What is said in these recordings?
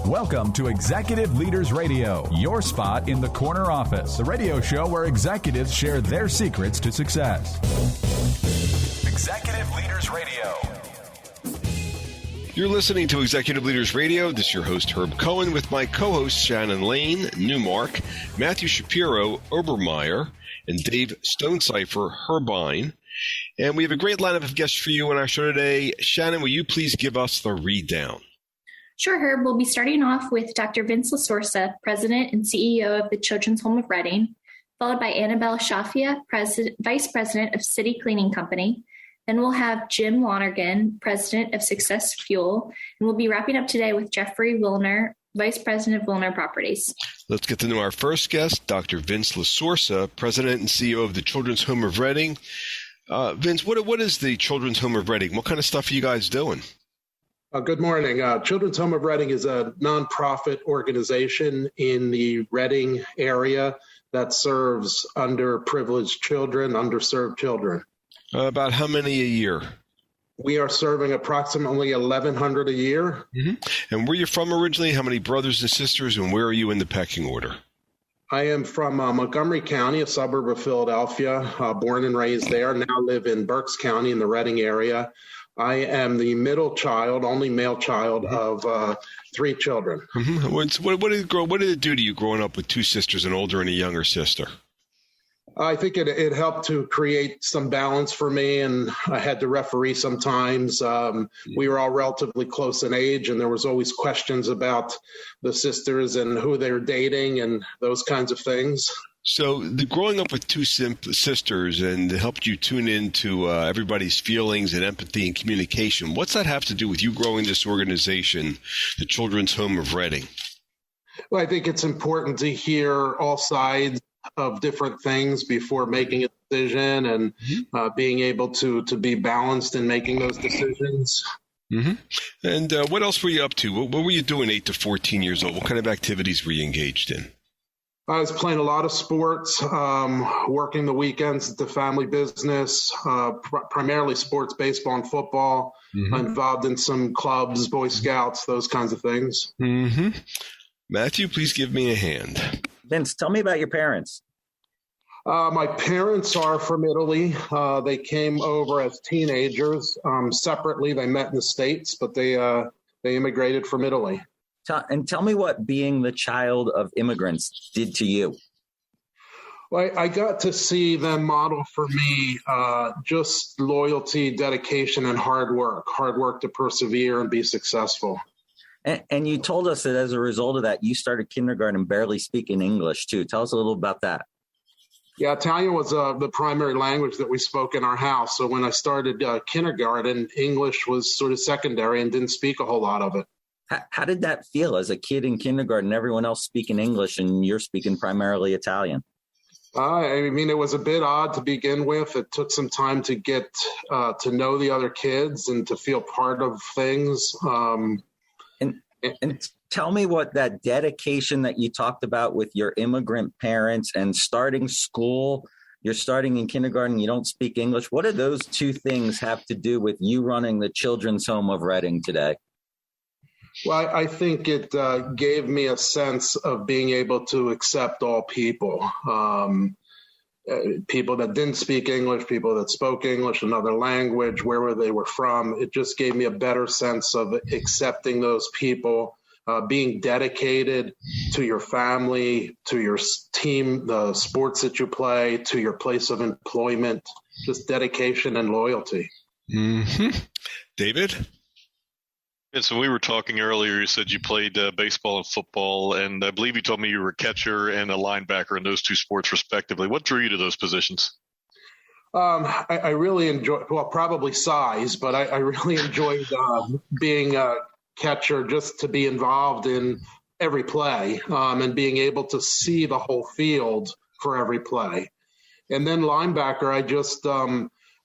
Welcome to Executive Leaders Radio, your spot in the corner office, the radio show where executives share their secrets to success. Executive Leaders Radio. You're listening to Executive Leaders Radio. This is your host, Herb Cohen, with my co-hosts Shannon Lane, Newmark, Matthew Shapiro, Obermeyer, and Dave Stonecipher, Herbine. And we have a great lineup of guests for you on our show today. Shannon, will you please give us the read down? Sure, Herb. We'll be starting off with Dr. Vince LaSorsa, President and CEO of the Children's Home of Reading, followed by Anabel Shafia, Vice President of City Cleaning Company. Then we'll have Jim Lonergan, President of SuccessFuel, and we'll be wrapping up today with Jeffrey Willner, Vice President of Willner Properties. Let's get to know our first guest, Dr. Vince LaSorsa, President and CEO of the Children's Home of Reading. Vince, what is the Children's Home of Reading? What kind of stuff are you guys doing? Good morning. Children's Home of Reading is a nonprofit organization in the Reading area that serves underprivileged children, underserved children. About how many a year? We are serving approximately 1,100 a year. Mm-hmm. And where are you from originally? How many brothers and sisters, and where are you in the pecking order? I am from Montgomery County, a suburb of Philadelphia, born and raised there. Now live in Berks County in the Reading area. I am the middle child, only male child of 3 children. Mm-hmm. What did it do to you growing up with 2 sisters, an older and a younger sister? I think it helped to create some balance for me, and I had to referee sometimes. We were all relatively close in age, and there was always questions about the sisters and who they were dating and those kinds of things. So growing up with 2 sisters and it helped you tune into everybody's feelings and empathy and communication, what's that have to do with you growing this organization, the Children's Home of Reading? Well, I think it's important to hear all sides of different things before making a decision and being able to be balanced in making those decisions. Mm-hmm. And what else were you up to? What were you doing 8 to 14 years old? What kind of activities were you engaged in? I was playing a lot of sports, working the weekends at the family business, primarily sports, baseball and football, involved in some clubs, Boy Scouts, those kinds of things. Mm-hmm. Matthew, please give me a hand. Vince, tell me about your parents. My parents are from Italy. They came over as teenagers. Separately, they met in the States, but they immigrated from Italy. And tell me what being the child of immigrants did to you. Well, I got to see them model for me just loyalty, dedication, and hard work to persevere and be successful. And you told us that as a result of that, you started kindergarten barely speaking English, too. Tell us a little about that. Yeah, Italian was the primary language that we spoke in our house. So when I started kindergarten, English was sort of secondary and didn't speak a whole lot of it. How did that feel as a kid in kindergarten, everyone else speaking English and you're speaking primarily Italian? I mean, it was a bit odd to begin with. It took some time to get to know the other kids and to feel part of things. And tell me what that dedication that you talked about with your immigrant parents and starting school, you're starting in kindergarten, you don't speak English. What do those 2 things have to do with you running the Children's Home of Reading today? Well, I think it gave me a sense of being able to accept all people, people that didn't speak English, people that spoke English, another language, wherever they were from. It just gave me a better sense of accepting those people, being dedicated to your family, to your team, the sports that you play, to your place of employment, just dedication and loyalty. Mm-hmm. David? And so we were talking earlier, you said you played baseball and football, and I believe you told me you were a catcher and a linebacker in those 2 sports respectively. What drew you to those positions? I really enjoy, well, probably size, but I really enjoyed being a catcher just to be involved in every play and being able to see the whole field for every play. And then linebacker,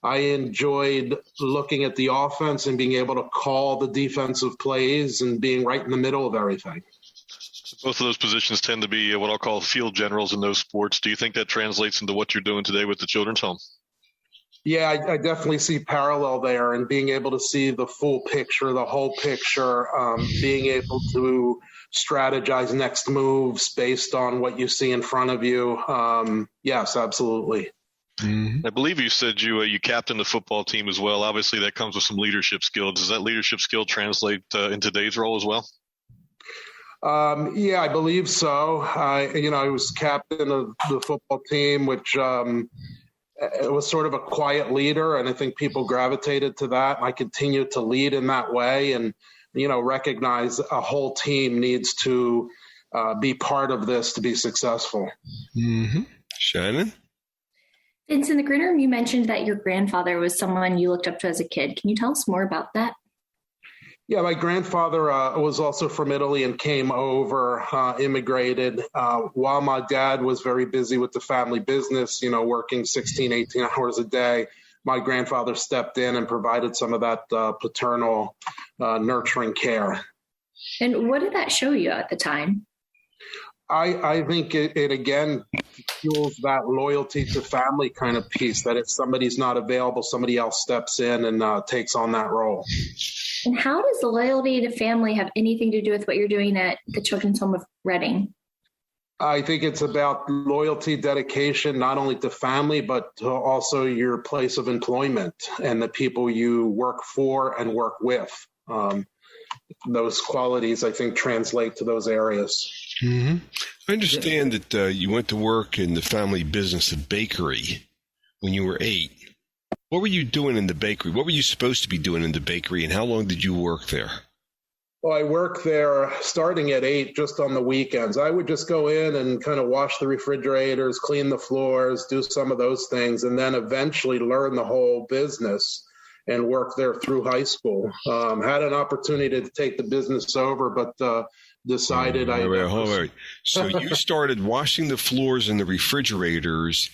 I enjoyed looking at the offense and being able to call the defensive plays and being right in the middle of everything. Both of those positions tend to be what I'll call field generals in those sports. Do you think that translates into what you're doing today with the Children's Home? Yeah, I definitely see parallel there, and being able to see the full picture, the whole picture, being able to strategize next moves based on what you see in front of you. Yes, absolutely. I believe you said you captain the football team as well. Obviously, that comes with some leadership skill. Does that leadership skill translate in today's role as well? Yeah, I believe so. I was captain of the football team, which it was sort of a quiet leader, and I think people gravitated to that. I continue to lead in that way, and recognize a whole team needs to be part of this to be successful. Mm-hmm. Shannon? Vince, in the green room, you mentioned that your grandfather was someone you looked up to as a kid. Can you tell us more about that? Yeah, my grandfather was also from Italy and came over, immigrated, while my dad was very busy with the family business, working 16, 18 hours a day. My grandfather stepped in and provided some of that paternal nurturing care. And what did that show you at the time? I think it again fuels that loyalty to family kind of piece, that if somebody's not available, somebody else steps in and takes on that role. And how does the loyalty to family have anything to do with what you're doing at the Children's Home of Reading? I think it's about loyalty, dedication, not only to family, but to also your place of employment and the people you work for and work with. Those qualities, I think, translate to those areas. Mm-hmm. I understand that you went to work in the family business of bakery when you were 8. What were you doing in the bakery? What were you supposed to be doing in the bakery, and how long did you work there? Well, I worked there starting at 8, just on the weekends. I would just go in and kind of wash the refrigerators, clean the floors, do some of those things, and then eventually learn the whole business and work there through high school. Had an opportunity to take the business over, but decided Wait. So you started washing the floors and the refrigerators,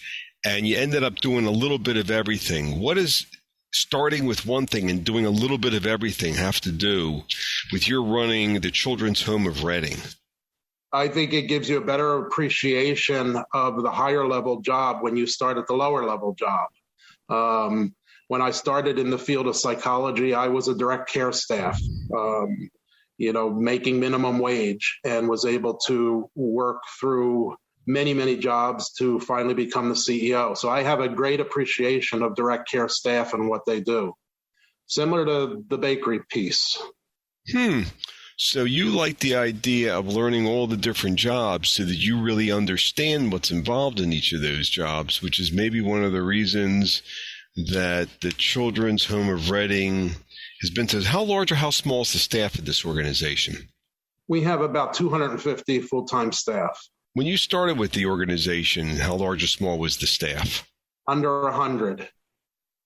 and you ended up doing a little bit of everything. What does starting with one thing and doing a little bit of everything have to do with your running the Children's Home of Reading? I think it gives you a better appreciation of the higher level job when you start at the lower level job. When I started in the field of psychology, I was a direct care staff, making minimum wage, and was able to work through many, many jobs to finally become the CEO. So I have a great appreciation of direct care staff and what they do. Similar to the bakery piece. So you like the idea of learning all the different jobs so that you really understand what's involved in each of those jobs, which is maybe one of the reasons that the Children's Home of Reading has been to. How large or how small is the staff at this organization? We have about 250 full-time staff. When you started with the organization, how large or small was the staff? Under 100.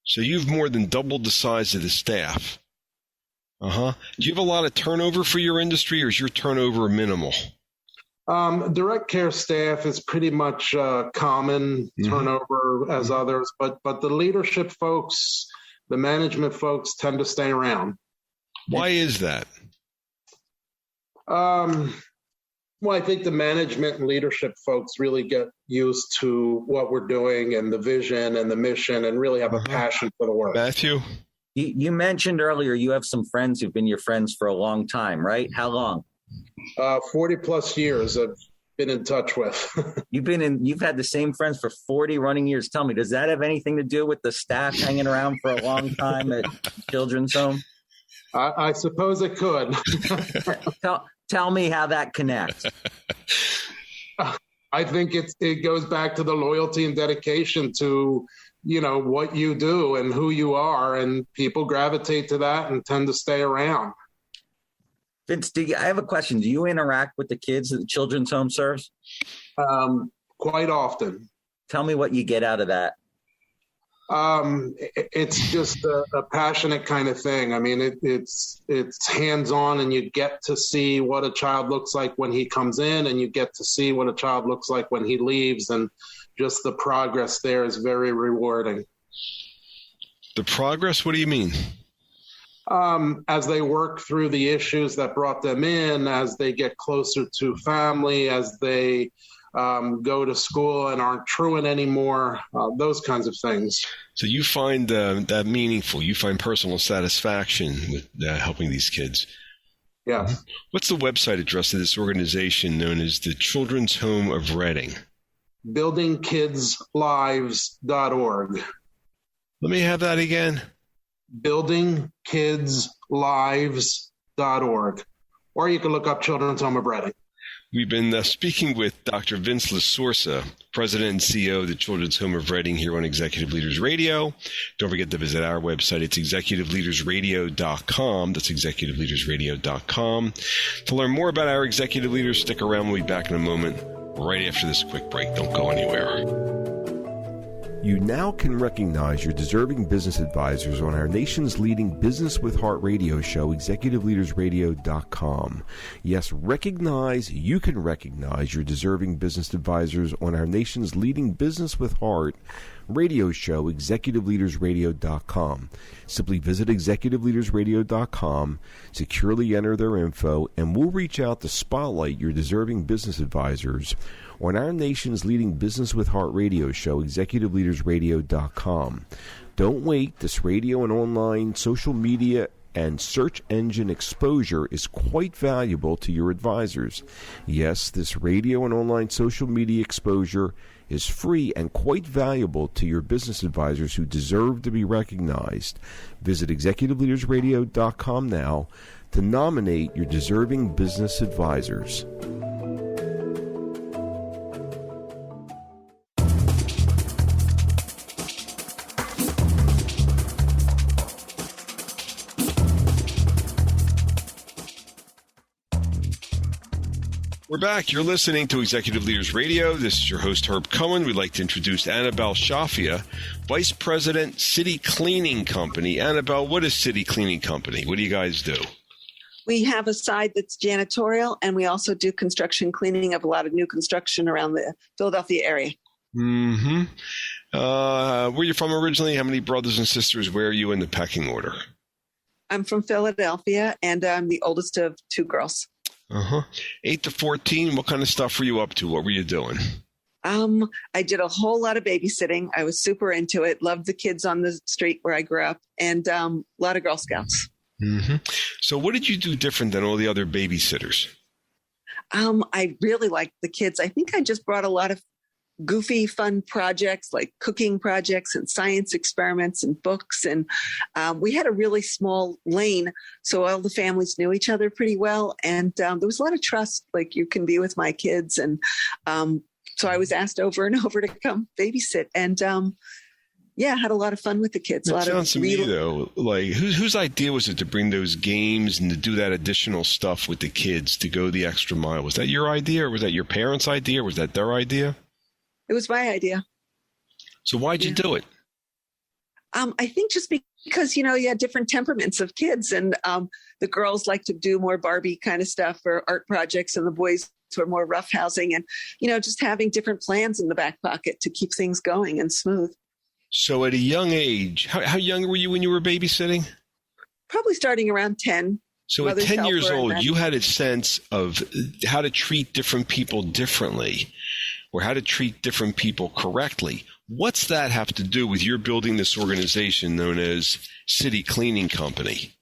So you've more than doubled the size of the staff. Do you have a lot of turnover for your industry, or is your turnover minimal? Direct care staff is pretty much common turnover as others, but the leadership folks, the management folks tend to stay around. Why is that? Well, I think the management and leadership folks really get used to what we're doing and the vision and the mission, and really have a passion for the work. Matthew? You mentioned earlier you have some friends who've been your friends for a long time, right? How long? 40 plus years I've been in touch with. You've had the same friends for 40 running years. Tell me, does that have anything to do with the staff hanging around for a long time at Children's Home? I suppose it could. Tell me how that connects. I think it goes back to the loyalty and dedication to, what you do and who you are, and people gravitate to that and tend to stay around. Vince, I have a question. Do you interact with the kids that the Children's Home serves? Quite often. Tell me what you get out of that. It's just a passionate kind of thing. I mean, it's hands-on, and you get to see what a child looks like when he comes in, and you get to see what a child looks like when he leaves, and just the progress there is very rewarding. The progress? What do you mean? As they work through the issues that brought them in, as they get closer to family, as they go to school and aren't truant anymore, those kinds of things. So you find that meaningful. You find personal satisfaction with helping these kids. Yeah. What's the website address of this organization known as the Children's Home of Reading? BuildingKidsLives.org. Let me have that again. BuildingKidsLives.org. Or you can look up Children's Home of Reading. We've been speaking with Dr. Vince LaSorsa, President and CEO of the Children's Home of Reading here on Executive Leaders Radio. Don't forget to visit our website. It's executiveleadersradio.com. That's executiveleadersradio.com. To learn more about our executive leaders, stick around. We'll be back in a moment, right after this quick break. Don't go anywhere. You now can recognize your deserving business advisors on our nation's leading Business with Heart radio show, executiveleadersradio.com. Yes, you can recognize your deserving business advisors on our nation's leading Business with Heart radio show, executiveleadersradio.com. Simply visit executiveleadersradio.com, securely enter their info, and we'll reach out to spotlight your deserving business advisors on our nation's leading Business with Heart radio show, executiveleadersradio.com. Don't wait. This radio and online social media and search engine exposure is quite valuable to your advisors. Yes, this radio and online social media exposure is free and quite valuable to your business advisors who deserve to be recognized. Visit executiveleadersradio.com now to nominate your deserving business advisors. We're back. You're listening to Executive Leaders Radio. This is your host, Herb Cohen. We'd like to introduce Anabel Shafia, Vice President, City Cleaning Company. Anabel, what is City Cleaning Company? What do you guys do? We have a side that's janitorial, and we also do construction cleaning of a lot of new construction around the Philadelphia area. Mm-hmm. Where are you from originally? How many brothers and sisters? Where are you in the pecking order? I'm from Philadelphia, and I'm the oldest of two girls. 8 to 14, what kind of stuff were you up to? What were you doing? I did a whole lot of babysitting. I was super into it. Loved the kids on the street where I grew up, and a lot of Girl Scouts. Mm-hmm. So what did you do different than all the other babysitters? I really liked the kids. I think I just brought a lot of goofy, fun projects like cooking projects and science experiments and books. And we had a really small lane, so all the families knew each other pretty well. And there was a lot of trust, like you can be with my kids. And so I was asked over and over to come babysit. And had a lot of fun with the kids. It sounds to me, though, like whose idea was it to bring those games and to do that additional stuff with the kids, to go the extra mile? Was that your idea, or was that your parents' idea, or was that their idea? It was my idea. So why'd you do it? I think just because, you had different temperaments of kids, and the girls like to do more Barbie kind of stuff or art projects, and the boys were more roughhousing, and, just having different plans in the back pocket to keep things going and smooth. So at a young age, how young were you when you were babysitting? Probably starting around 10. So at 10 years old, you had a sense of how to treat different people differently, or how to treat different people correctly. What's that have to do with your building this organization known as City Cleaning Company?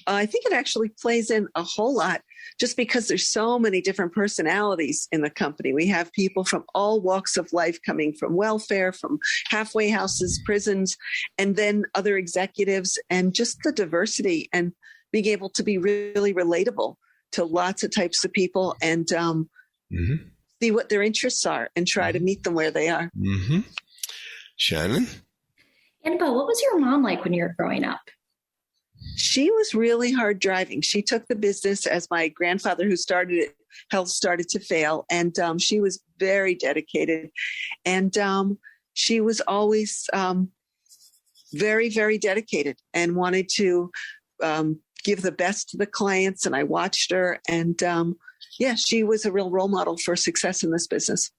I think it actually plays in a whole lot, just because there's so many different personalities in the company. We have people from all walks of life coming from welfare, from halfway houses, prisons, and then other executives, and just the diversity and being able to be really relatable to lots of types of people, and see what their interests are and try to meet them where they are. Mm-hmm. Shannon? Anabel, what was your mom like when you were growing up? She was really hard driving. She took the business as my grandfather, who started it, health started to fail. And she was very dedicated. And she was always very, very dedicated and wanted to give the best to the clients. And I watched her. And she was a real role model for success in this business.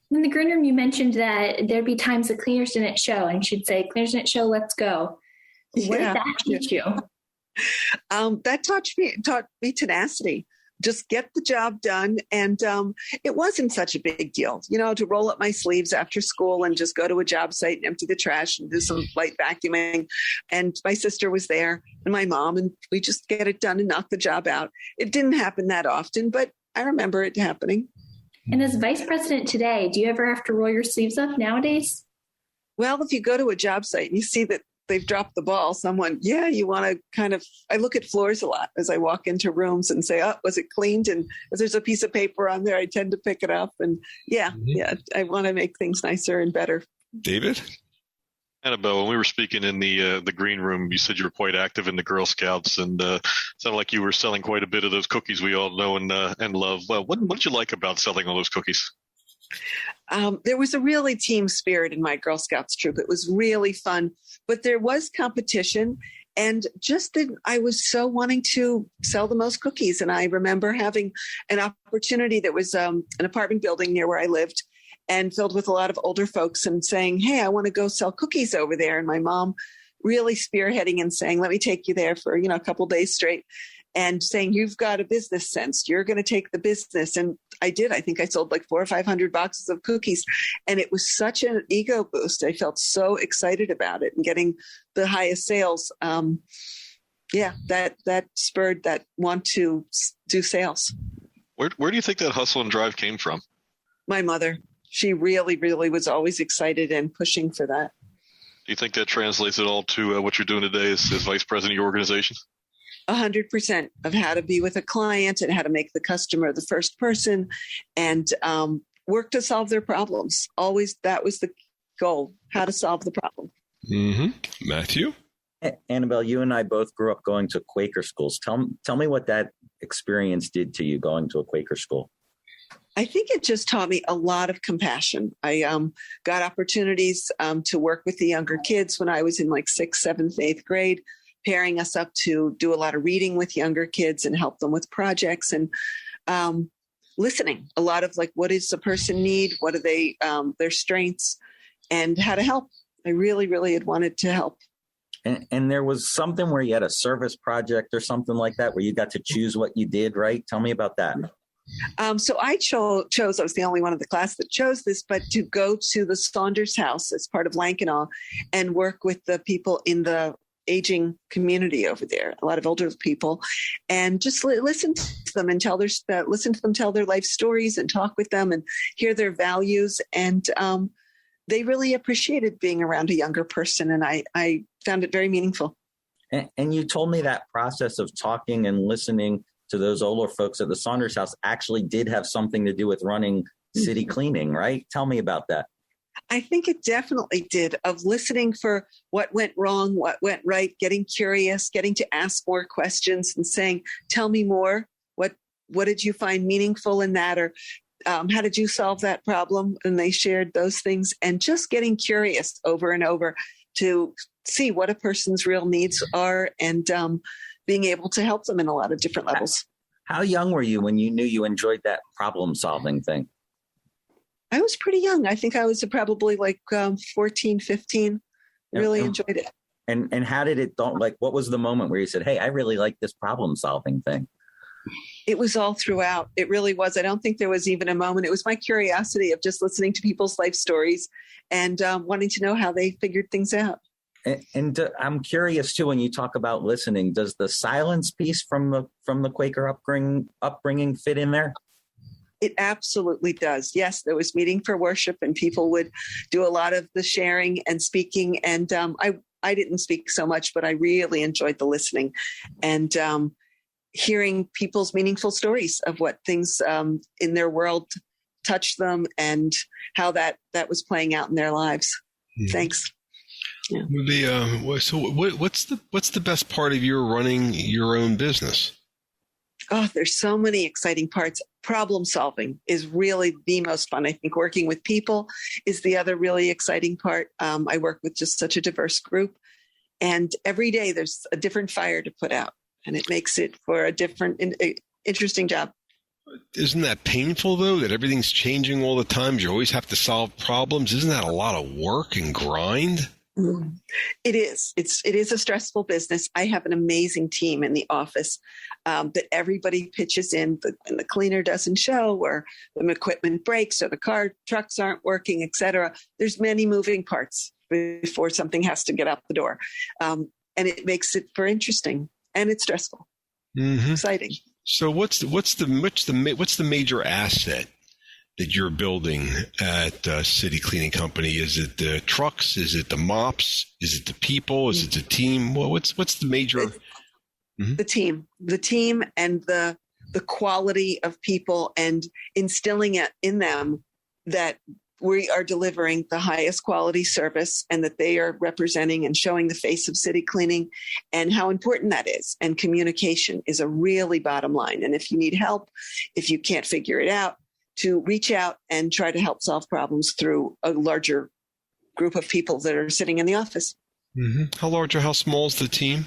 In the green room, you mentioned that there'd be times the cleaners didn't show, and she'd say, "Cleaners didn't show, let's go." What did that teach you? That taught me tenacity, just get the job done. And it wasn't such a big deal, to roll up my sleeves after school and just go to a job site and empty the trash and do some light vacuuming. And my sister was there and my mom, and we just get it done and knock the job out. It didn't happen that often, but I remember it happening. And as vice president today, do you ever have to roll your sleeves up nowadays? Well, if you go to a job site and you see that they've dropped the ball, you want to I look at floors a lot as I walk into rooms and say, oh, was it cleaned? And if there's a piece of paper on there, I tend to pick it up. And I want to make things nicer and better. David? Anabel, when we were speaking in the green room, you said you were quite active in the Girl Scouts, and sounded like you were selling quite a bit of those cookies we all know and love. Well, what did you like about selling all those cookies? There was a really team spirit in my Girl Scouts troop. It was really fun, but there was competition, and I was so wanting to sell the most cookies. And I remember having an opportunity that was an apartment building near where I lived, and filled with a lot of older folks, and saying, hey, I want to go sell cookies over there. And my mom really spearheading and saying, let me take you there for, a couple days straight, and saying, you've got a business sense. You're going to take the business. And I did. I think I sold like 400 or 500 boxes of cookies. And it was such an ego boost. I felt so excited about it and getting the highest sales. That spurred that want to do sales. Where do you think that hustle and drive came from? My mother. She really, really was always excited and pushing for that. Do you think that translates at all to what you're doing today as vice president of your organization? 100% of how to be with a client and how to make the customer the first person and work to solve their problems. Always, that was the goal, how to solve the problem. Mm-hmm. Matthew? Anabel, you and I both grew up going to Quaker schools. Tell me what that experience did to you going to a Quaker school. I think it just taught me a lot of compassion. I got opportunities to work with the younger kids when I was in like 6th, 7th, 8th grade, pairing us up to do a lot of reading with younger kids and help them with projects and listening. A lot of like, what does the person need? What are they, their strengths, and how to help. I really, really had wanted to help. And there was something where you had a service project or something like that where you got to choose what you did, right? Tell me about that. So I chose, I was the only one of the class that chose this, but to go to the Saunders House as part of Lankenau and work with the people in the aging community over there, a lot of older people, and just listen to them and listen to them tell their life stories and talk with them and hear their values. And they really appreciated being around a younger person. And I found it very meaningful. And you told me that process of talking and listening to those older folks at the Saunders House actually did have something to do with running city cleaning, right? Tell me about that. I think it definitely did, of listening for what went wrong, what went right, getting curious, getting to ask more questions and saying, tell me more. What did you find meaningful in that? Or how did you solve that problem? And they shared those things, and just getting curious over and over to see what a person's real needs are and being able to help them in a lot of different levels. How young were you when you knew you enjoyed that problem solving thing? I was pretty young. I think I was probably like 14, 15. Really enjoyed it. And how did it, what was the moment where you said, hey, I really like this problem solving thing? It was all throughout. It really was. I don't think there was even a moment. It was my curiosity of just listening to people's life stories and wanting to know how they figured things out. And I'm curious too, when you talk about listening, does the silence piece from the Quaker upbringing fit in there? It absolutely does. Yes, there was meeting for worship, and people would do a lot of the sharing and speaking. And I didn't speak so much, but I really enjoyed the listening and hearing people's meaningful stories of what things in their world touched them and how that was playing out in their lives. Mm-hmm. Thanks. Yeah. So what's the best part of your running your own business? Oh, there's so many exciting parts. Problem solving is really the most fun. I think working with people is the other really exciting part. I work with just such a diverse group, and every day there's a different fire to put out, and it makes it for a different, interesting job. Isn't that painful, though, that everything's changing all the time? You always have to solve problems. Isn't that a lot of work and grind? It is. It is a stressful business. I have an amazing team in the office that everybody pitches in. When the cleaner doesn't show, or the equipment breaks, or the trucks aren't working, etc. There's many moving parts before something has to get out the door, and it makes it for interesting, and it's stressful, exciting. So what's the major asset that you're building at City Cleaning Company? Is it the trucks? Is it the mops? Is it the people? Is it the team? Well, what's the major? The team, and the quality of people, and instilling it in them that we are delivering the highest quality service, and that they are representing and showing the face of city cleaning, and how important that is. And communication is a really bottom line. And if you need help, if you can't figure it out, to reach out and try to help solve problems through a larger group of people that are sitting in the office. How large or how small is the team?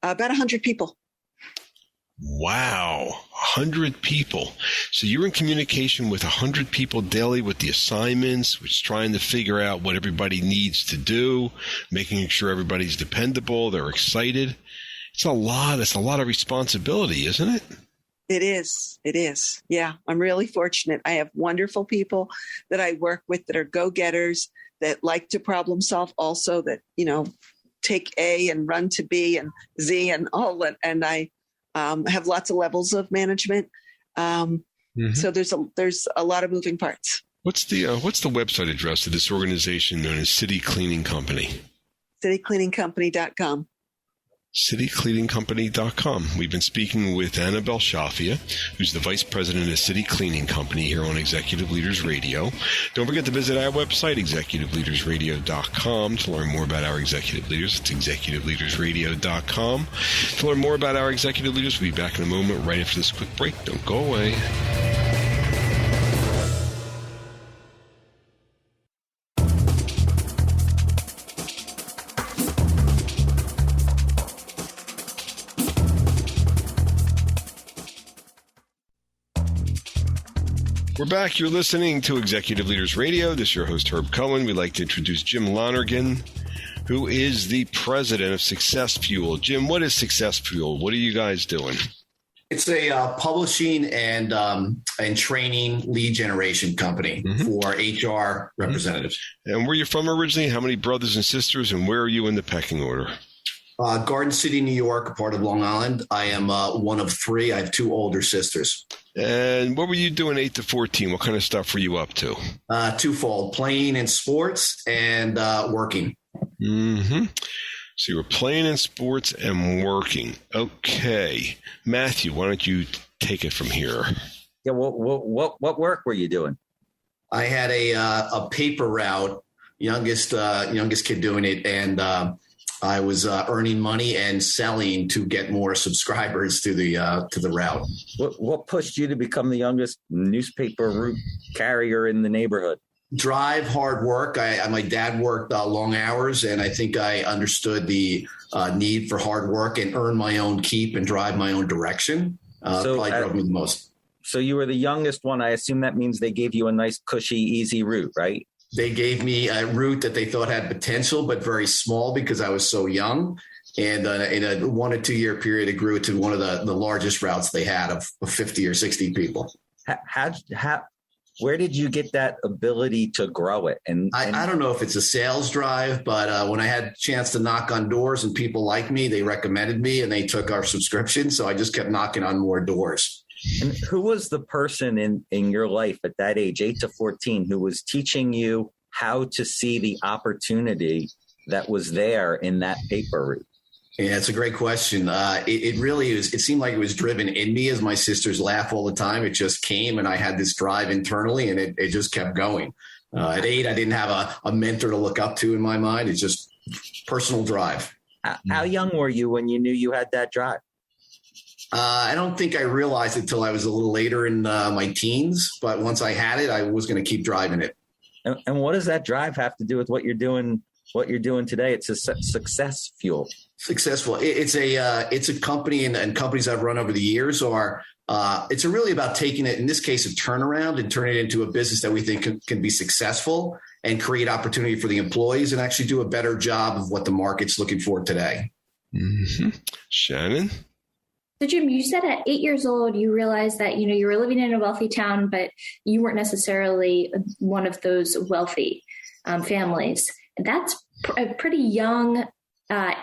About 100 people. Wow, 100 people. So you're in communication with 100 people daily with the assignments, which is trying to figure out what everybody needs to do, making sure everybody's dependable, they're excited. It's a lot of responsibility, isn't it? It is. Yeah, I'm really fortunate. I have wonderful people that I work with that are go-getters, that like to problem solve also, that, take A and run to B and Z and all that. And I have lots of levels of management. So there's a lot of moving parts. What's the website address of this organization known as City Cleaning Company? citycleaningcompany.com. citycleaningcompany.com. We've been speaking with Anabel Shafia, who's the Vice President of City Cleaning Company here on Executive Leaders Radio. Don't forget to visit our website, executiveleadersradio.com, to learn more about our executive leaders. It's executiveleadersradio.com. To learn more about our executive leaders, we'll be back in a moment right after this quick break. Don't go away. We're back. You're listening to Executive Leaders Radio. This is your host, Herb Cohen. We'd like to introduce Jim Lonergan, who is the president of SuccessFuel. Jim, what is SuccessFuel? What are you guys doing? It's a publishing and training lead generation company for HR representatives. And where are you from originally? How many brothers and sisters? And where are you in the pecking order? Garden City, New York, a part of Long Island. I am one of three. I have two older sisters. And what were you doing 8 to 14? What kind of stuff were you up to? Twofold, playing in sports and working. So you were playing in sports and working. Okay. Matthew, why don't you take it from here? Yeah, what work were you doing? I had a paper route, youngest kid doing it, and I was earning money and selling to get more subscribers to the route. What pushed you to become the youngest newspaper route carrier in the neighborhood? Drive, hard work. My dad worked long hours, and I think I understood the need for hard work and earn my own keep and drive my own direction. Probably drove me the most. So you were the youngest one. I assume that means they gave you a nice, cushy, easy route, right? They gave me a route that they thought had potential, but very small because I was so young. And in a 1 or 2 year period, it grew to one of the largest routes they had of 50 or 60 people. Where did you get that ability to grow it? And I don't know if it's a sales drive, but when I had a chance to knock on doors and people like me, they recommended me and they took our subscription. So I just kept knocking on more doors. And who was the person in your life at that age, 8 to 14, who was teaching you how to see the opportunity that was there in that paper route? Yeah, it's a great question. It really is. It seemed like it was driven in me, as my sisters laugh all the time. It just came, and I had this drive internally, and it just kept going. At 8, I didn't have a mentor to look up to in my mind. It's just personal drive. How young were you when you knew you had that drive? I don't think I realized it till I was a little later in my teens. But once I had it, I was going to keep driving it. And what does that drive have to do with what you're doing what you're doing today. It's a SuccessFuel. SuccessFuel. It's a company, and companies I've run over the years are. It's really about taking it, in this case, a turnaround, and turning it into a business that we think can be successful and create opportunity for the employees and actually do a better job of what the market's looking for today. Mm-hmm. Shannon? So Jim, you said at 8 years old, you realized that, you were living in a wealthy town, but you weren't necessarily one of those wealthy families. That's a pretty young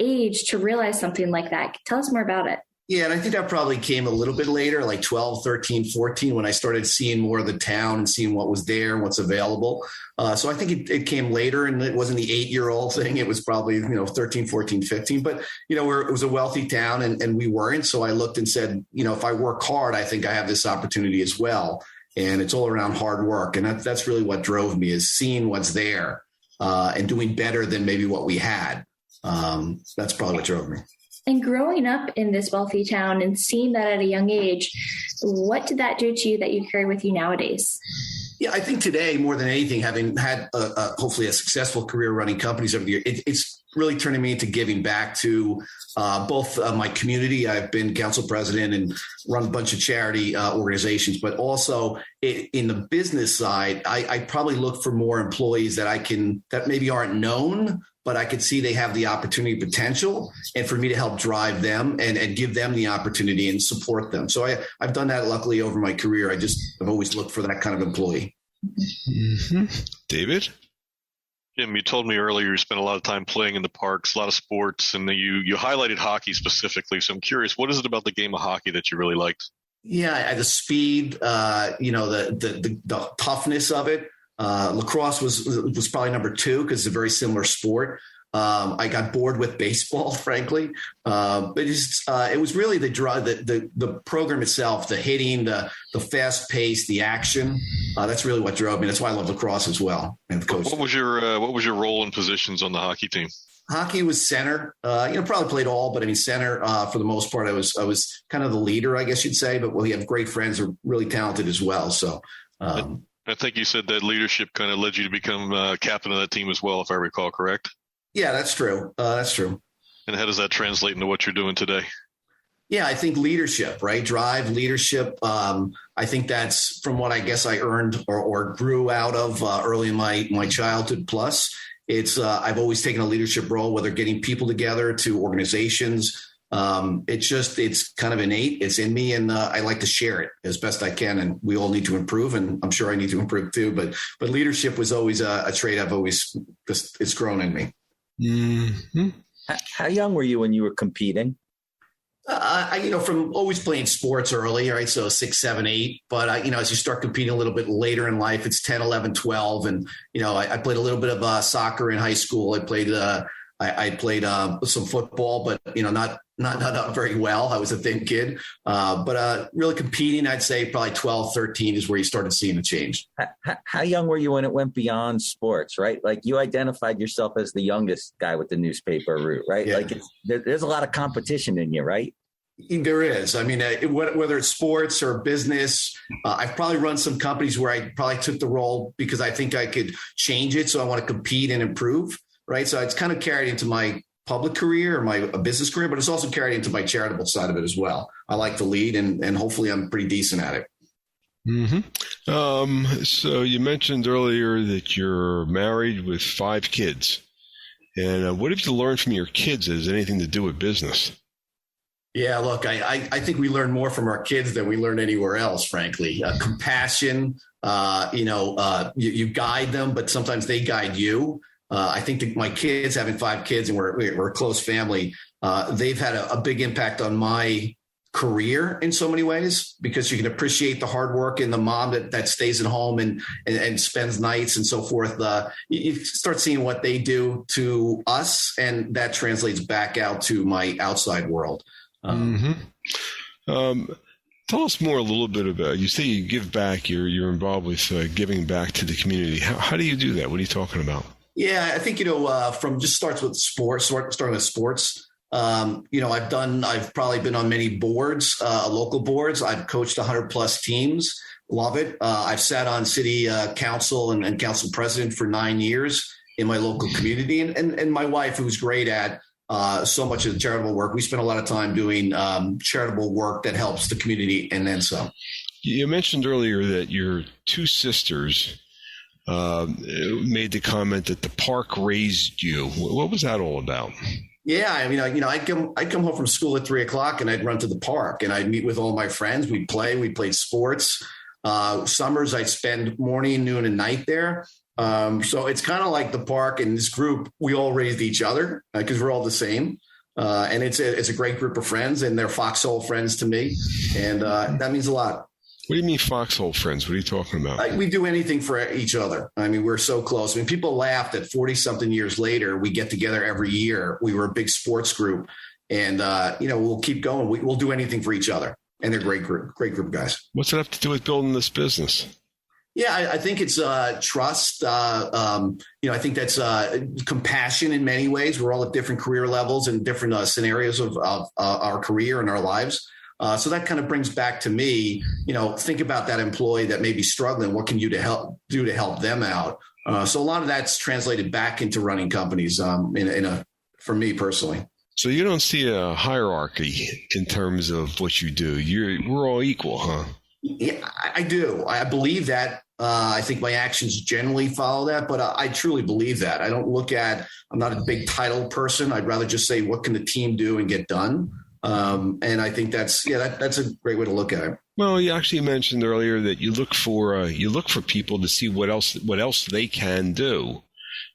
age to realize something like that. Tell us more about it. Yeah, and I think that probably came a little bit later, like 12, 13, 14, when I started seeing more of the town and seeing what was there and what's available. So I think it came later, and it wasn't the 8-year-old thing. It was probably, 13, 14, 15. But, it was a wealthy town, and we weren't. So I looked and said, if I work hard, I think I have this opportunity as well. And it's all around hard work. And that's really what drove me, is seeing what's there and doing better than maybe what we had. That's probably what drove me. And growing up in this wealthy town and seeing that at a young age, what did that do to you that you carry with you nowadays? Yeah, I think today, more than anything, having had hopefully a successful career running companies over the years, it's really turning me into giving back to both my community. I've been council president and run a bunch of charity organizations, but also in the business side, I probably look for more employees that maybe aren't known, but I could see they have the opportunity potential, and for me to help drive them and give them the opportunity and support them. So I've done that luckily over my career. I've always looked for that kind of employee. Mm-hmm. David? Jim, you told me earlier you spent a lot of time playing in the parks, a lot of sports, and you highlighted hockey specifically. So I'm curious, what is it about the game of hockey that you really liked? Yeah, the speed, the toughness of it. Lacrosse was probably number 2 because it's a very similar sport. I got bored with baseball, frankly. But it was really the program itself, the hitting, the fast pace, the action. That's really what drove me. That's why I love lacrosse as well. And the coach. What was your role and positions on the hockey team? Hockey was center. Probably played all, but center for the most part. I was kind of the leader, I guess you'd say. But we have great friends who are really talented as well. So. I think you said that leadership kind of led you to become captain of that team as well, if I recall correct. Yeah, that's true. That's true. And how does that translate into what you're doing today? Yeah, I think leadership, right? Drive, leadership. I think that's from what I guess I earned or grew out of early in my childhood. Plus, it's I've always taken a leadership role, whether getting people together to organizations. It's kind of innate. It's in me, and I like to share it as best I can. And we all need to improve, and I'm sure I need to improve too. But leadership was always a trait I've always it's grown in me. Mm-hmm. How young were you when you were competing? From always playing sports early, right? So 6, 7, 8. But, as you start competing a little bit later in life, it's 10, 11, 12. And, I played a little bit of soccer in high school. I played some football, but, not very well. I was a thin kid. But really competing, I'd say probably 12, 13 is where you started seeing a change. How young were you when it went beyond sports, right? Like you identified yourself as the youngest guy with the newspaper route, right? Yeah. Like there's a lot of competition in you, right? There is. Whether it's sports or business, I've probably run some companies where I probably took the role because I think I could change it. So I want to compete and improve, right? So it's kind of carried into my public career or my business career, but it's also carried into my charitable side of it as well. I like to lead, and hopefully I'm pretty decent at it. Mm-hmm. So you mentioned earlier that you're married with 5 kids. And what have you learned from your kids that has anything to do with business? Yeah, look, I think we learn more from our kids than we learn anywhere else, frankly. Compassion, you guide them, but sometimes they guide you. I think that my kids, having 5 kids, and we're a close family, they've had a big impact on my career in so many ways, because you can appreciate the hard work in the mom that stays at home and spends nights and so forth. You start seeing what they do to us, and that translates back out to my outside world. Tell us more a little bit about, you say you give back, you're involved with giving back to the community. How do you do that? What are you talking about? Yeah, I think, from just starting with sports. I've probably been on many boards, local boards. I've coached 100 plus teams. Love it. I've sat on city council and council president for 9 years. in my local community. And my wife, who's great at so much of the charitable work. We spend a lot of time doing charitable work that helps the community and then some. You mentioned earlier that your two sisters made the comment that the park raised you. What was that all about? Yeah, I mean, I'd come home from school at 3:00 and I'd run to the park and I'd meet with all my friends. We played sports. Summers I'd spend morning, noon, and night there. So it's kind of like the park and this group. We all raised each other because we're all the same. And it's a great group of friends, and they're foxhole friends to me, and that means a lot. What do you mean foxhole friends? What are you talking about? We do anything for each other. I mean, we're so close. I mean, people laugh that 40-something years later, we get together every year. We were a big sports group, and, we'll keep going. We'll do anything for each other, and they're great group of guys. What's it have to do with building this business? Yeah, I think it's trust. I think that's compassion in many ways. We're all at different career levels and different scenarios of our career and our lives. So that kind of brings back to me, think about that employee that may be struggling. What can you do to help them out? So a lot of that's translated back into running companies for me personally. So you don't see a hierarchy in terms of what you do. We're all equal, huh? Yeah, I do. I believe that. I think my actions generally follow that, but I truly believe that. I'm not a big title person. I'd rather just say, what can the team do and get done? And I think that's a great way to look at it. Well, you actually mentioned earlier that you look for people to see what else they can do.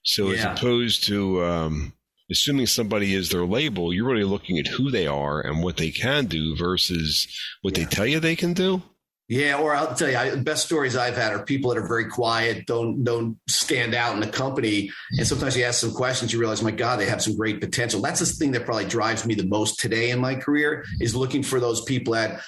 So as opposed to assuming somebody is their label, you're really looking at who they are and what they can do versus what they tell you they can do. Yeah, or I'll tell you, the best stories I've had are people that are very quiet, don't stand out in the company. And sometimes you ask some questions, you realize, my God, they have some great potential. That's the thing that probably drives me the most today in my career, is looking for those people that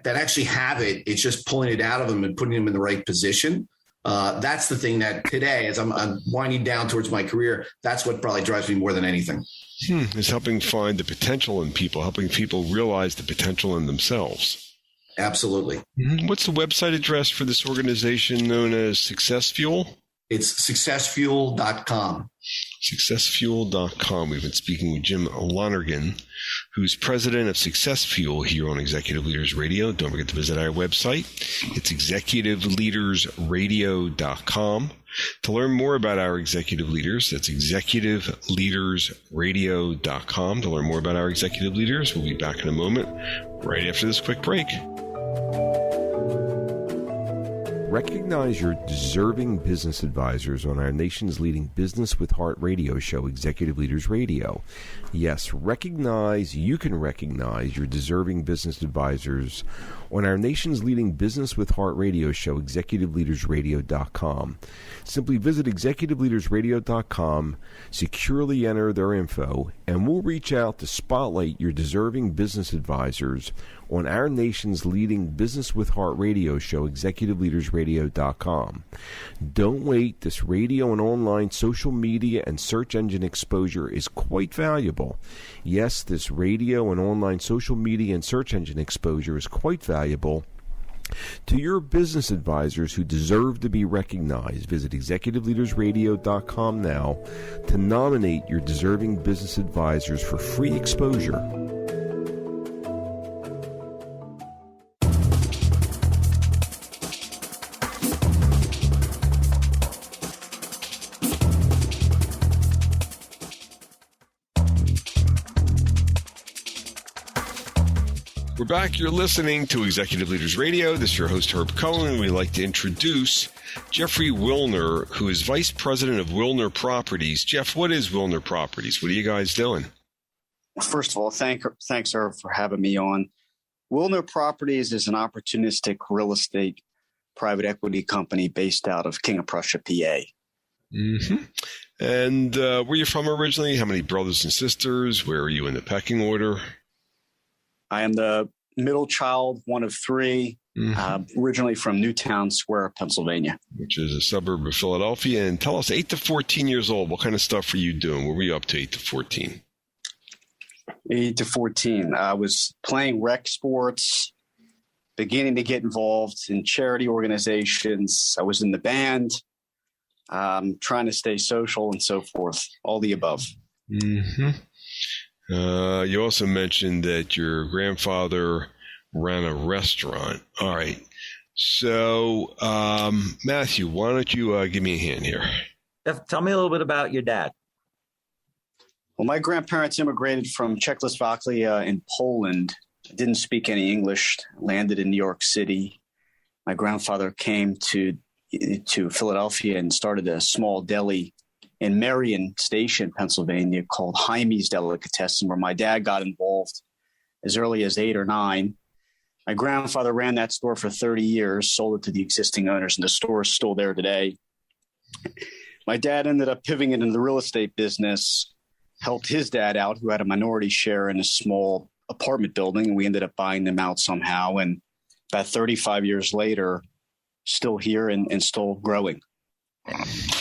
actually have it. It's just pulling it out of them and putting them in the right position. That's the thing that today, as I'm winding down towards my career, that's what probably drives me more than anything. Is helping find the potential in people, helping people realize the potential in themselves. Absolutely. What's the website address for this organization known as SuccessFuel? It's SuccessFuel.com. SuccessFuel.com. We've been speaking with Jim Lonergan, who's president of SuccessFuel here on Executive Leaders Radio. Don't forget to visit our website. It's executiveleadersradio.com. To learn more about our executive leaders, that's executiveleadersradio.com. To learn more about our executive leaders, we'll be back in a moment, right after this quick break. Recognize your deserving business advisors on our nation's leading Business with Heart radio show, Executive Leaders Radio. Yes, you can recognize your deserving business advisors on our nation's leading Business with Heart radio show, ExecutiveLeadersRadio.com. Simply visit ExecutiveLeadersRadio.com, securely enter their info, and we'll reach out to spotlight your deserving business advisors on our nation's leading Business with Heart radio show, ExecutiveLeadersRadio.com. Don't wait. This radio and online social media and search engine exposure is quite valuable. Yes, this radio and online social media and search engine exposure is quite valuable to your business advisors who deserve to be recognized. Visit ExecutiveLeadersRadio.com now to nominate your deserving business advisors for free exposure. We're back. You're listening to Executive Leaders Radio. This is your host, Herb Cohen. We'd like to introduce Jeffrey Willner, who is Vice President of Willner Properties. Jeff, what is Willner Properties? What are you guys doing? First of all, thanks, Herb, for having me on. Willner Properties is an opportunistic real estate private equity company based out of King of Prussia, PA. Mm-hmm. And where are you from originally? How many brothers and sisters? Where are you in the pecking order? I am the middle child, one of three, originally from Newtown Square, Pennsylvania. Which is a suburb of Philadelphia. And tell us, 8 to 14 years old, what kind of stuff were you doing? What were you up to 8 to 14? 8 to 14. I was playing rec sports, beginning to get involved in charity organizations. I was in the band. trying to stay social and so forth, all the above. Mm-hmm. You also mentioned that your grandfather ran a restaurant. All right. So, Matthew, why don't you give me a hand here? Tell me a little bit about your dad. Well, my grandparents immigrated from Czechoslovakia in Poland. Didn't speak any English, landed in New York City. My grandfather came to Philadelphia and started a small deli in Marion Station, Pennsylvania, called Jaime's Delicatessen, where my dad got involved as early as 8 or 9. My grandfather ran that store for 30 years, sold it to the existing owners, and the store is still there today. My dad ended up pivoting into the real estate business, helped his dad out, who had a minority share in a small apartment building, and we ended up buying them out somehow. And about 35 years later, still here and still growing.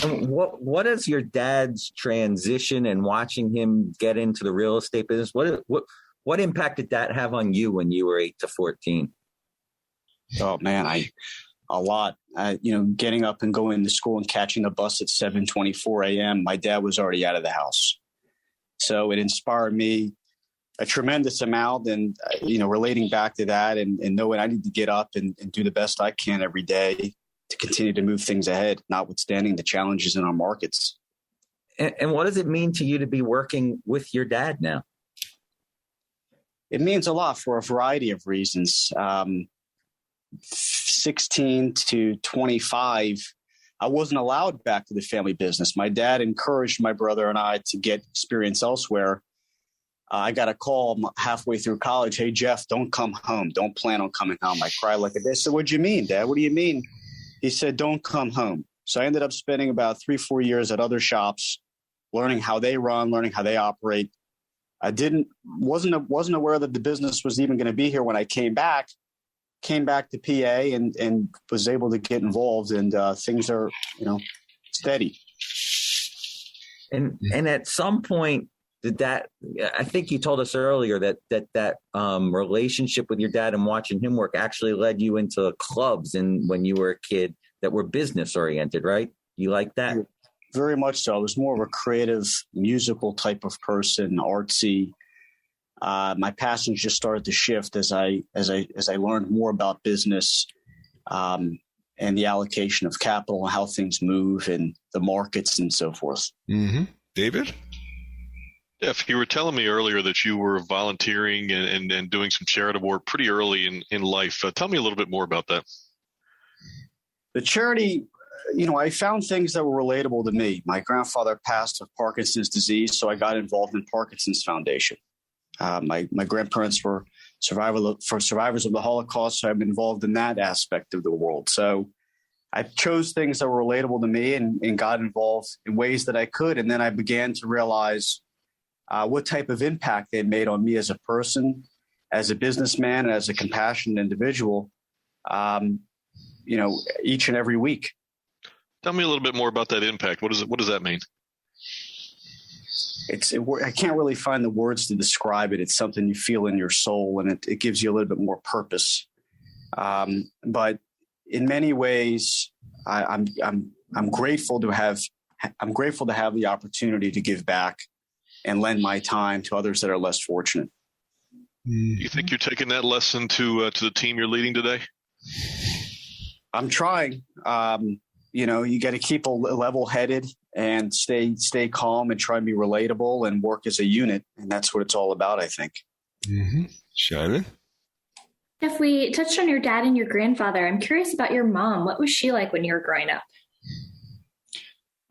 And what is your dad's transition and watching him get into the real estate business? What impact did that have on you when you were 8 to 14? Oh man, a lot. Getting up and going to school and catching a bus at 7:24 a.m. My dad was already out of the house, so it inspired me a tremendous amount. And relating back to that and knowing I need to get up and do the best I can every day to continue to move things ahead, notwithstanding the challenges in our markets. And what does it mean to you to be working with your dad now? It means a lot for a variety of reasons. 16 to 25, I wasn't allowed back to the family business. My dad encouraged my brother and I to get experience elsewhere. I got a call halfway through college. Hey, Jeff, don't come home. Don't plan on coming home. I cried like a bitch. I said, what do you mean, Dad? What do you mean? He said, don't come home. So I ended up spending about 3-4 years at other shops, learning how they run, learning how they operate. I wasn't aware that the business was even going to be here when I came back to PA and was able to get involved, and things are, steady. And at some point, I think you told us earlier that relationship with your dad and watching him work actually led you into clubs when you were a kid that were business oriented, right? You like that? Very much so. I was more of a creative, musical type of person, artsy. My passions just started to shift as I learned more about business and the allocation of capital and how things move and the markets and so forth. Mm-hmm. David? Jeff, you were telling me earlier that you were volunteering and doing some charitable work pretty early in life. Tell me a little bit more about that. The charity, I found things that were relatable to me. My grandfather passed of Parkinson's disease, so I got involved in Parkinson's Foundation. My grandparents were survivors of the Holocaust, so I'm involved in that aspect of the world. So I chose things that were relatable to me and got involved in ways that I could. And then I began to realize what type of impact they made on me as a person, as a businessman, and as a compassionate individual, each and every week. Tell me a little bit more about that impact. What does that mean? I can't really find the words to describe it. It's something you feel in your soul, and it gives you a little bit more purpose. But in many ways, I'm grateful to have the opportunity to give back and lend my time to others that are less fortunate. Do you think you're taking that lesson to the team you're leading today? I'm trying. You got to keep level-headed and stay calm and try and be relatable and work as a unit. And that's what it's all about, I think. Mm-hmm. Shannon? If we touched on your dad and your grandfather, I'm curious about your mom. What was she like when you were growing up?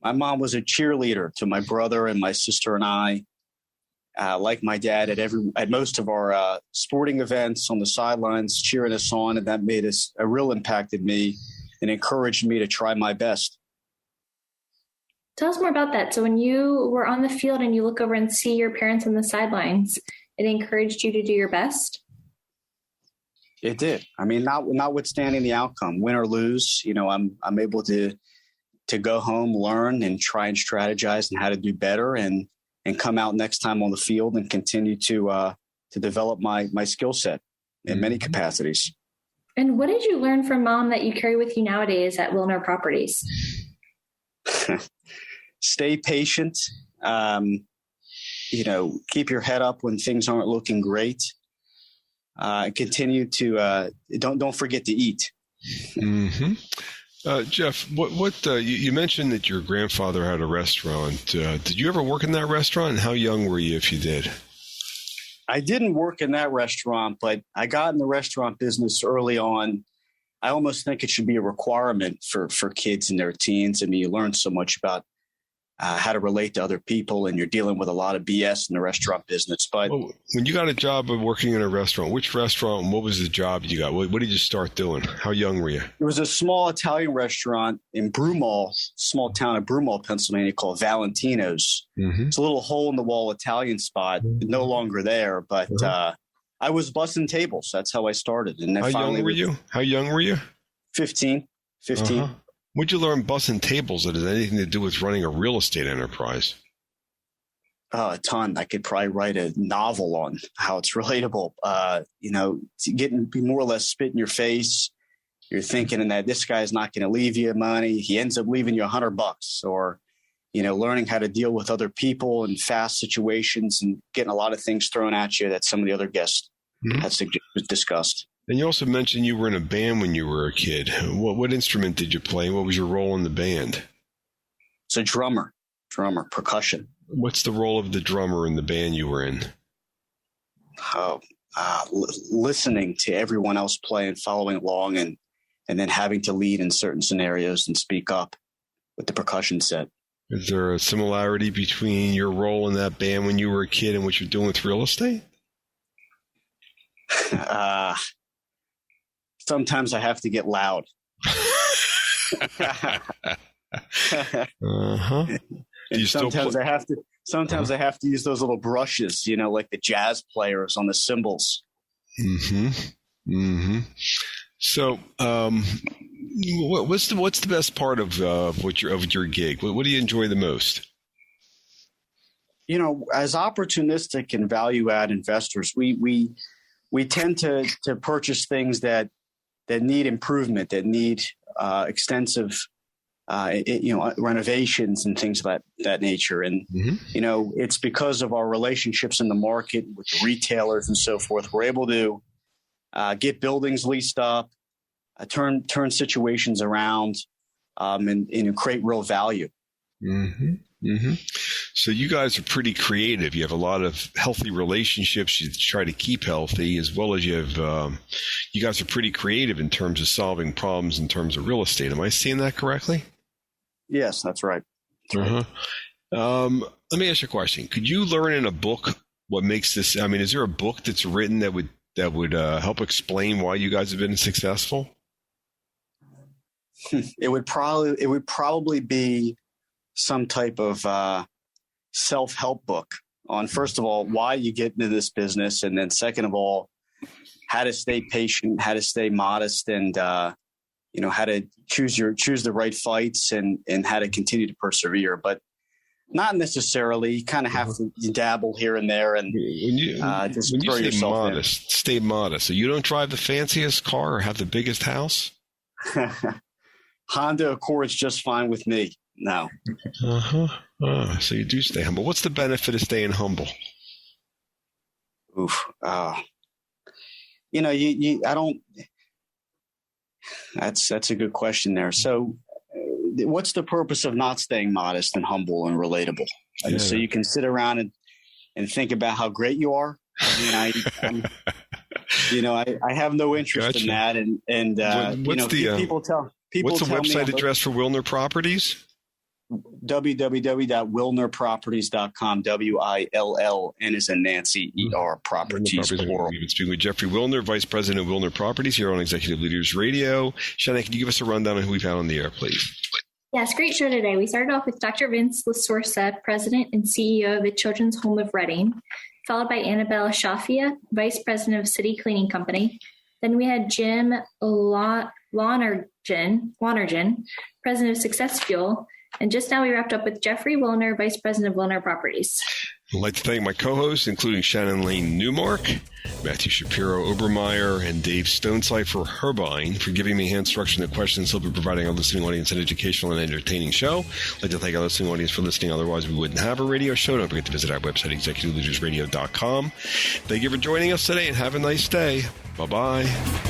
My mom was a cheerleader to my brother and my sister and I. Like my dad at most of our sporting events on the sidelines, cheering us on, and that made a real impact in me and encouraged me to try my best. Tell us more about that. So when you were on the field and you look over and see your parents on the sidelines, it encouraged you to do your best? It did. I mean, notwithstanding the outcome, win or lose, I'm able to go home, learn, and try and strategize on how to do better and come out next time on the field and continue to develop my skill set in many capacities. And what did you learn from Mom that you carry with you nowadays at Willner Properties? Stay patient. Keep your head up when things aren't looking great. Continue to don't forget to eat. Mm-hmm. Jeff, you mentioned that your grandfather had a restaurant. Did you ever work in that restaurant? And how young were you if you did? I didn't work in that restaurant, but I got in the restaurant business early on. I almost think it should be a requirement for kids in their teens. I mean, you learn so much about how to relate to other people, and you're dealing with a lot of BS in the restaurant business. But when you got a job of working in a restaurant, which restaurant and what was the job you got? What did you start doing? How young were you? It was a small Italian restaurant in Broomall, small town of Broomall, Pennsylvania, called Valentino's. Mm-hmm. It's a little hole-in-the-wall Italian spot, no longer there. But I was bussing tables. That's how I started. And How young were you? 15. Uh-huh. What'd you learn bussing tables that has anything to do with running a real estate enterprise? A ton. I could probably write a novel on how it's relatable. Be more or less spit in your face. You're thinking that this guy's not going to leave you money. He ends up leaving you $100, or, learning how to deal with other people in fast situations and getting a lot of things thrown at you that some of the other guests had discussed. And you also mentioned you were in a band when you were a kid. What instrument did you play? What was your role in the band? It's a drummer, percussion. What's the role of the drummer in the band you were in? Listening to everyone else play and following along, and then having to lead in certain scenarios and speak up with the percussion set. Is there a similarity between your role in that band when you were a kid and what you're doing with real estate? Sometimes I have to get loud. Sometimes I have to use those little brushes, like the jazz players on the cymbals. Mm-hmm. Mm-hmm. So, what's the best part of your gig? What do you enjoy the most? As opportunistic and value add investors, we tend to purchase things that need improvement, that need extensive, renovations and things of that nature. And, it's because of our relationships in the market with the retailers and so forth. We're able to get buildings leased up, turn situations around, and create real value. Mm-hmm. Mm-hmm. So you guys are pretty creative. You have a lot of healthy relationships you try to keep healthy, as well as you guys are pretty creative in terms of solving problems in terms of real estate. Am I seeing that correctly? Yes, that's right. Uh-huh. Let me ask you a question. Could you learn in a book what makes this? I mean, is there a book that's written that would help explain why you guys have been successful? It would probably be some type of self-help book on, first of all, why you get into this business, and then second of all, how to stay patient, how to stay modest, and how to choose the right fights, and how to continue to persevere. But not necessarily. You kind of have to dabble here and there, and when you say modest, stay modest. So you don't drive the fanciest car or have the biggest house? Honda Accord's just fine with me. No. Uh-huh. So you do stay humble. What's the benefit of staying humble? Oof. I don't. That's a good question there. So, what's the purpose of not staying modest and humble and relatable? Yeah. So you can sit around and think about how great you are. I have no interest in that. And people tell people. What's the tell website address for Willner Properties? www.willnerproperties.com. WILLN as in Nancy, ER Properties. We've been speaking with Jeffrey Willner, Vice President of Willner Properties, here on Executive Leaders Radio. Shana, can you give us a rundown on who we've had on the air, please? Yes, great show today. We started off with Dr. Vince LaSorsa, President and CEO of the Children's Home of Reading, followed by Anabel Shafia, Vice President of City Cleaning Company. Then we had Jim Lonergan, President of SuccessFuel, And just now we wrapped up with Jeffrey Willner, Vice President of Willner Properties. I'd like to thank my co-hosts, including Shannon Lane Newmark, Matthew Shapiro Obermeyer, and Dave Stonecipher Herbine, for giving me hand instruction to questions, helping providing our listening audience an educational and entertaining show. I'd like to thank our listening audience for listening. Otherwise, we wouldn't have a radio show. Don't forget to visit our website, executiveleadersradio.com. Thank you for joining us today, and have a nice day. Bye-bye.